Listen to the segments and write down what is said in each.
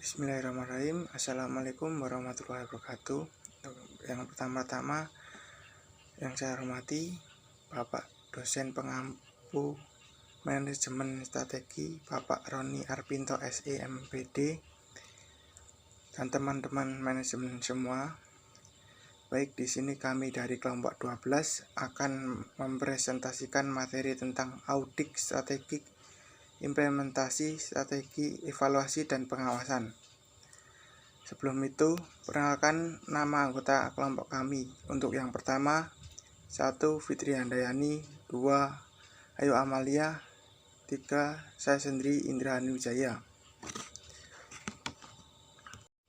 Bismillahirrahmanirrahim. Assalamualaikum warahmatullahi wabarakatuh. Yang pertama-tama yang saya hormati Bapak dosen pengampu manajemen strategi Bapak Roni Arpinto SE MPD dan teman-teman manajemen semua. Baik, di sini kami dari kelompok 12 akan mempresentasikan materi tentang audit strategik, implementasi strategi, evaluasi, dan pengawasan. Sebelum itu, perkenalkan nama anggota kelompok kami. Untuk yang pertama, 1. Fitri Handayani, 2. Ayu Amalia, 3. Saya sendiri Indrahani Wijaya.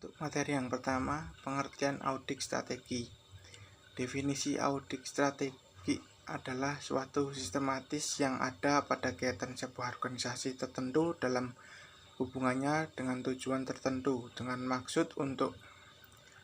Untuk materi yang pertama, pengertian audit strategi. Definisi audit strategi adalah suatu sistematis yang ada pada kegiatan sebuah organisasi tertentu dalam hubungannya dengan tujuan tertentu, dengan maksud untuk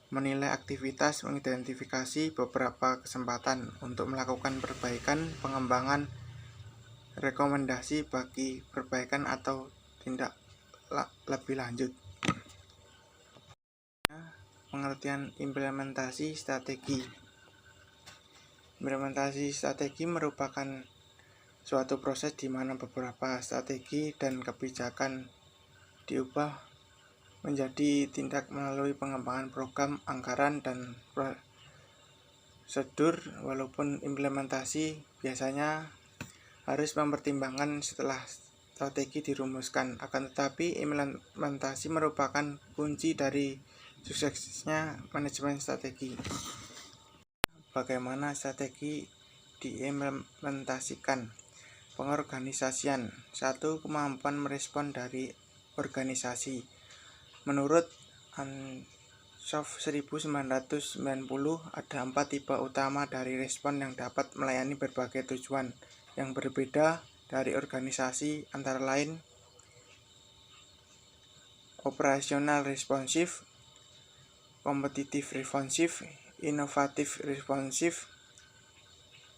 menilai aktivitas, mengidentifikasi beberapa kesempatan untuk melakukan perbaikan, pengembangan, rekomendasi bagi perbaikan atau tindak lebih lanjut. Pengertian implementasi strategi. Implementasi strategi merupakan suatu proses di mana beberapa strategi dan kebijakan diubah menjadi tindak melalui pengembangan program, anggaran, dan prosedur. Walaupun implementasi biasanya harus mempertimbangkan setelah strategi dirumuskan, akan tetapi implementasi merupakan kunci dari suksesnya manajemen strategi. Bagaimana strategi diimplementasikan? Pengorganisasian. 1. Kemampuan merespon dari organisasi. Menurut Ansoff 1990, ada 4 tipe utama dari respon yang dapat melayani berbagai tujuan yang berbeda dari organisasi, antara lain operasional responsif, kompetitif responsif, inovatif responsif,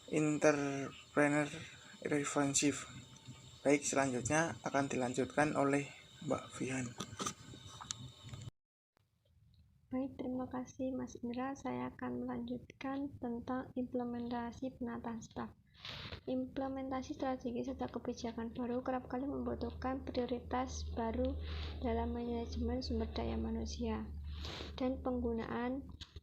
entrepreneur responsif. Baik, selanjutnya akan dilanjutkan oleh Mbak Fihan. Baik, terima kasih Mas Indra. Saya akan melanjutkan tentang implementasi penataan staf. Implementasi strategi serta kebijakan baru kerap kali membutuhkan prioritas baru dalam manajemen sumber daya manusia dan penggunaan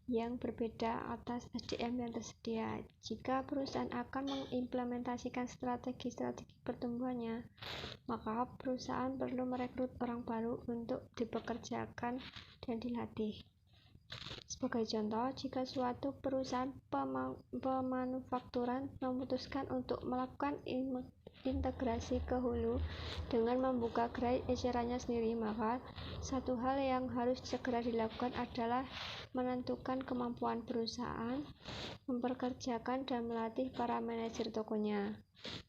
yang berbeda atas SDM yang tersedia. Jika perusahaan akan mengimplementasikan strategi pertumbuhannya, maka perusahaan perlu merekrut orang baru untuk dipekerjakan dan dilatih. Sebagai contoh, jika suatu perusahaan pemanufakturan memutuskan untuk melakukan integrasi ke hulu dengan membuka gerai ecerannya sendiri, maka satu hal yang harus segera dilakukan adalah menentukan kemampuan perusahaan, memperkerjakan dan melatih para manajer tokonya.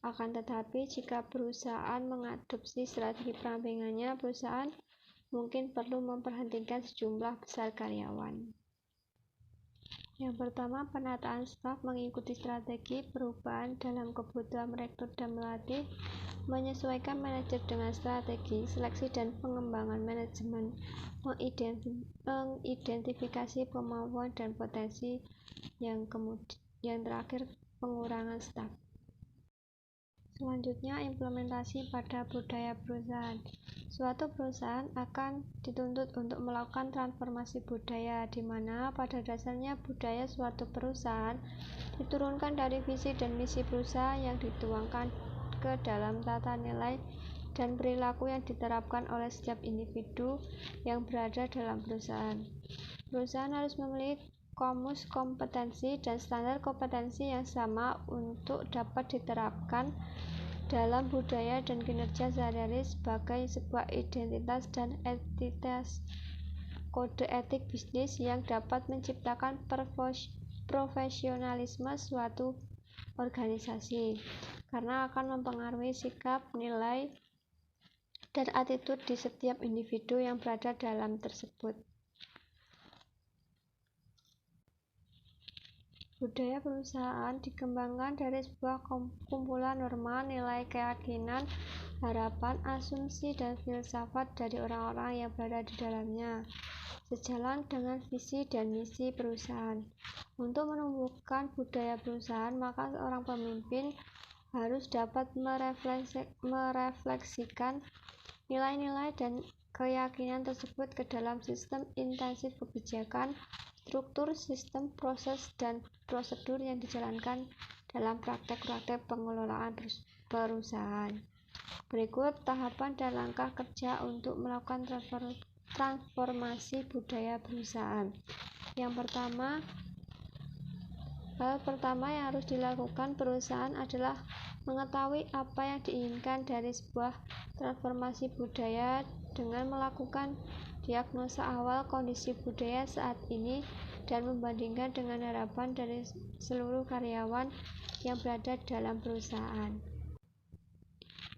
Akan tetapi, jika perusahaan mengadopsi strategi perampingannya, perusahaan mungkin perlu memperhentikan sejumlah besar karyawan. Yang pertama, penataan staf mengikuti strategi perubahan dalam kebutuhan merekrut dan melatih, menyesuaikan manajer dengan strategi seleksi dan pengembangan manajemen, mengidentifikasi kemampuan dan potensi, yang terakhir pengurangan staf. Selanjutnya, implementasi pada budaya perusahaan. Suatu perusahaan akan dituntut untuk melakukan transformasi budaya, di mana pada dasarnya budaya suatu perusahaan diturunkan dari visi dan misi perusahaan yang dituangkan ke dalam tata nilai dan perilaku yang diterapkan oleh setiap individu yang berada dalam perusahaan. Perusahaan harus memiliki komus kompetensi dan standar kompetensi yang sama untuk dapat diterapkan dalam budaya dan kinerja sehari-hari sebagai sebuah identitas dan entitas kode etik bisnis yang dapat menciptakan profesionalisme suatu organisasi, karena akan mempengaruhi sikap, nilai, dan attitude di setiap individu yang berada dalam tersebut. Budaya perusahaan dikembangkan dari sebuah kumpulan norma, nilai, keyakinan, harapan, asumsi, dan filsafat dari orang-orang yang berada di dalamnya, sejalan dengan visi dan misi perusahaan. Untuk menumbuhkan budaya perusahaan, maka seorang pemimpin harus dapat merefleksikan nilai-nilai dan keyakinan tersebut ke dalam sistem intensif kebijakan, struktur, sistem, proses, dan prosedur yang dijalankan dalam praktek-praktek pengelolaan perusahaan. Berikut tahapan dan langkah kerja untuk melakukan transformasi budaya perusahaan. Hal pertama yang harus dilakukan perusahaan adalah mengetahui apa yang diinginkan dari sebuah transformasi budaya dengan melakukan diagnosa awal kondisi budaya saat ini dan membandingkan dengan harapan dari seluruh karyawan yang berada dalam perusahaan.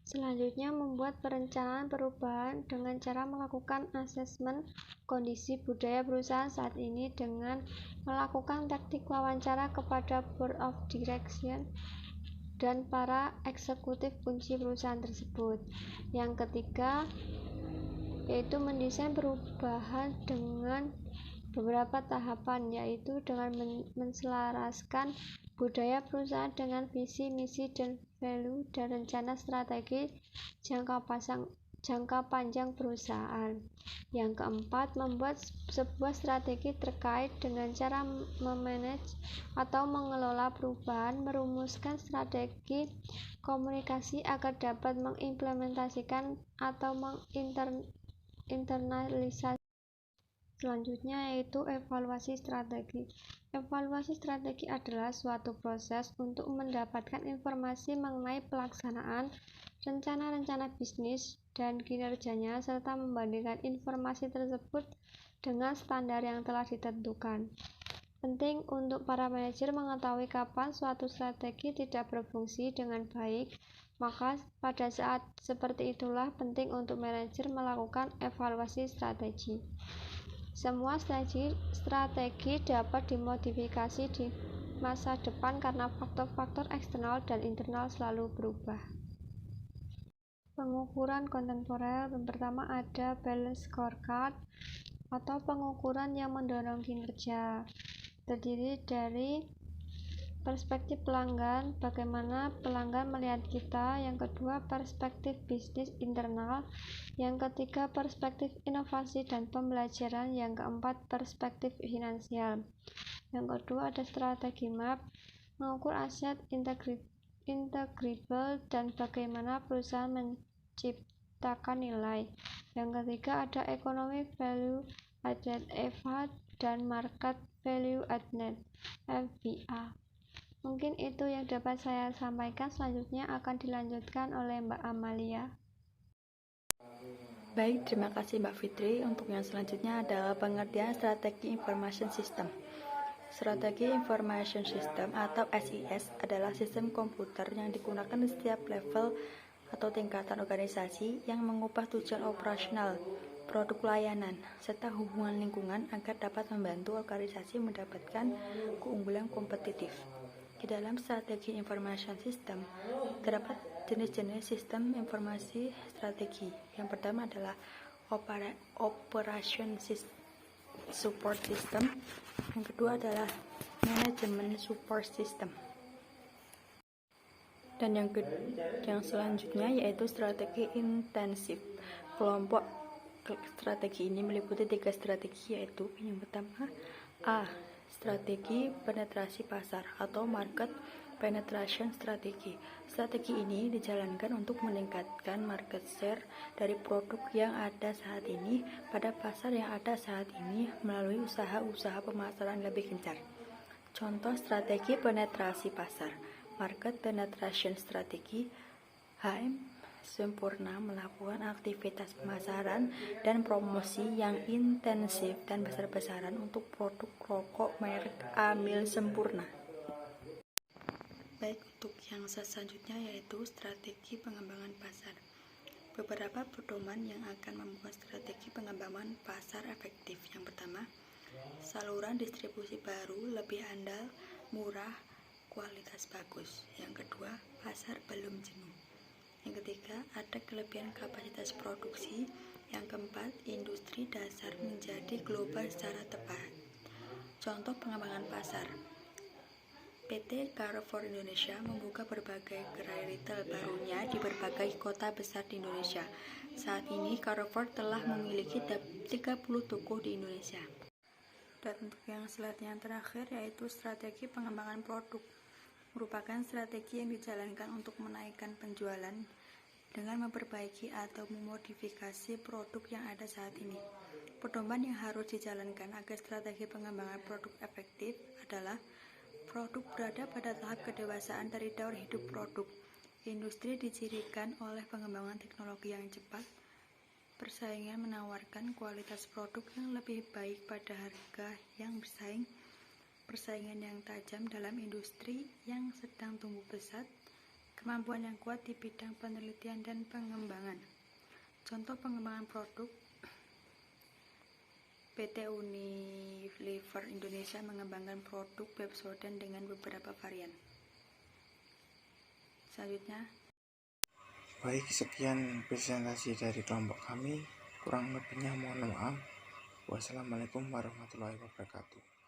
Selanjutnya, membuat perencanaan perubahan dengan cara melakukan asesmen kondisi budaya perusahaan saat ini dengan melakukan teknik wawancara kepada Board of Direction dan para eksekutif kunci perusahaan tersebut. Yang ketiga, yaitu mendesain perubahan dengan beberapa tahapan, yaitu dengan menselaraskan budaya perusahaan dengan visi, misi, dan value dan rencana strategi jangka panjang perusahaan. Yang keempat, membuat sebuah strategi terkait dengan cara memanage atau mengelola perubahan, merumuskan strategi komunikasi agar dapat mengimplementasikan atau internalisasi. Selanjutnya yaitu evaluasi strategi. Evaluasi strategi adalah suatu proses untuk mendapatkan informasi mengenai pelaksanaan rencana-rencana bisnis dan kinerjanya serta membandingkan informasi tersebut dengan standar yang telah ditentukan. Penting untuk para manajer mengetahui kapan suatu strategi tidak berfungsi dengan baik, maka pada saat seperti itulah penting untuk manajer melakukan evaluasi strategi. Semua strategi dapat dimodifikasi di masa depan karena faktor-faktor eksternal dan internal selalu berubah. Pengukuran kontemporer. Yang pertama ada balance scorecard atau pengukuran yang mendorong kinerja. Terdiri dari perspektif pelanggan, bagaimana pelanggan melihat kita. Yang kedua, perspektif bisnis internal. Yang ketiga, perspektif inovasi dan pembelajaran. Yang keempat, perspektif finansial. Yang kedua, ada strategi map, mengukur aset integrable dan bagaimana perusahaan menciptakan nilai. Yang ketiga, ada economic value added (EVA) dan market value added (FVA). Mungkin itu yang dapat saya sampaikan. Selanjutnya akan dilanjutkan oleh Mbak Amalia. Baik, terima kasih Mbak Fitri. Untuk yang selanjutnya adalah pengertian strategi information system. Strategi information system atau SIS adalah sistem komputer yang digunakan di setiap level atau tingkatan organisasi yang mengubah tujuan operasional, produk layanan, serta hubungan lingkungan agar dapat membantu organisasi mendapatkan keunggulan kompetitif. Di dalam strategi information system, terdapat jenis-jenis sistem informasi strategi. Yang pertama adalah operation support system. Yang kedua adalah management support system. Dan yang selanjutnya yaitu strategi intensif. Kelompok strategi ini meliputi 3 strategi, yaitu yang pertama A. Strategi penetrasi pasar atau market penetration strategi. Strategi ini dijalankan untuk meningkatkan market share dari produk yang ada saat ini pada pasar yang ada saat ini melalui usaha-usaha pemasaran lebih gencar. Contoh strategi penetrasi pasar. Market penetration strategi. HM Sempurna melakukan aktivitas pemasaran dan promosi yang intensif dan besar-besaran untuk produk rokok merek Amil Sempurna. Baik, untuk yang selanjutnya yaitu strategi pengembangan pasar. Beberapa pedoman yang akan membuat strategi pengembangan pasar efektif. Yang pertama, saluran distribusi baru lebih andal murah, kualitas bagus. Yang kedua, pasar belum jenuh. Yang ketiga, ada kelebihan kapasitas produksi. Yang keempat, industri dasar menjadi global secara tepat. Contoh pengembangan pasar. PT Carrefour Indonesia membuka berbagai gerai retail barunya di berbagai kota besar di Indonesia. Saat ini Carrefour telah memiliki 30 toko di Indonesia. Dan untuk yang slide yang terakhir yaitu strategi pengembangan produk. Merupakan strategi yang dijalankan untuk menaikkan penjualan dengan memperbaiki atau memodifikasi produk yang ada saat ini. Pedoman yang harus dijalankan agar strategi pengembangan produk efektif adalah produk berada pada tahap kedewasaan dari daur hidup produk. Industri dicirikan oleh pengembangan teknologi yang cepat, persaingan menawarkan kualitas produk yang lebih baik pada harga yang bersaing, persaingan yang tajam dalam industri yang sedang tumbuh pesat, kemampuan yang kuat di bidang penelitian dan pengembangan. Contoh pengembangan produk, PT Unilever Indonesia mengembangkan produk Pepsodent dengan beberapa varian. Selanjutnya, Baik, sekian presentasi dari kelompok kami. Kurang lebihnya mohon maaf. Wassalamualaikum warahmatullahi wabarakatuh.